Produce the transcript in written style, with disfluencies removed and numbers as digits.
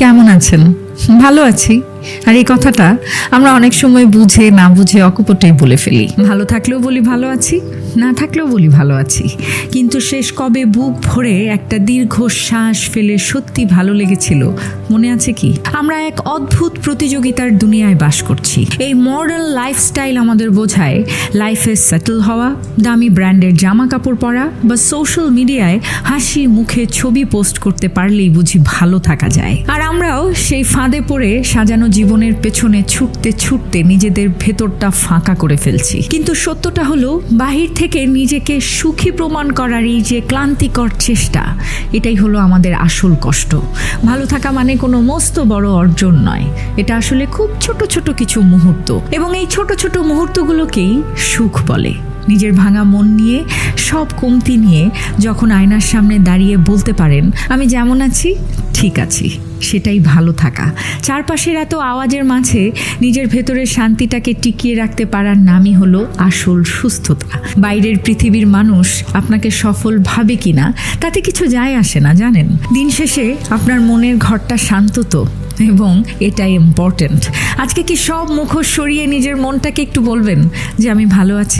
কেমন আছেন? ভালো আছি। আর এই কথাটা আমরা অনেক সময় বুঝে না বুঝে অকপটেই বলে ফেলি। ভালো থাকলেও বলি ভালো আছি, না থাকলেও বলি ভালো আছি, কিন্তু শেষ কবে বুক ভরে একটা দীর্ঘ শ্বাস ফেলে সত্যি ভালো লেগেছিল মনে আছে কি? আমরা এক অদ্ভুত প্রতিযোগিতার দুনিয়ায় বাস করছি। এই মডার্ন লাইফস্টাইল আমাদের বোঝায় লাইফে সেটেল হওয়া, দামি ব্র্যান্ডের জামা কাপড় পরা বা সোশ্যাল মিডিয়ায় হাসি মুখে ছবি পোস্ট করতে পারলেই বুঝি ভালো থাকা যায়। আর আমরাও সেই ফাঁদে পড়ে সাজানো জীবনের পেছনে ছুটতে ছুটতে নিজেদের ভেতরটা ফাঁকা করে ফেলছি। কিন্তু সত্যটা হলো, বাহির থেকে নিজেকে সুখী প্রমাণ করারই যে ক্লান্তিকর চেষ্টা, এটাই হলো আমাদের আসল কষ্ট। ভালো থাকা মানে কোনো মস্ত বড় অর্জন নয়, এটা আসলে খুব ছোট ছোট কিছু মুহূর্ত, এবং এই ছোট ছোট মুহূর্তগুলোকেই সুখ বলে। নিজের ভাঙা মন নিয়ে, সব কমতি নিয়ে যখন আয়নার সামনে দাঁড়িয়ে বলতে পারেন আমি যেমন আছি ঠিক আছি, সেটাই ভালো থাকা। চারপাশের এত আওয়াজের মাঝে নিজের ভেতরের শান্তিটাকে টিকিয়ে রাখতে পারার নামই হলো আসল সুস্থতা। বাইরের পৃথিবীর মানুষ আপনাকে সফল ভাবে কিনা তাতে কিছু যায় আসে না, জানেন। দিন শেষে আপনার মনের ঘরটা শান্ত তো, এবং এটাই ইম্পর্টেন্ট। আজকে কি সব মুখোশ সরিয়ে নিজের মনটাকে একটু বলবেন যে আমি ভালো আছি?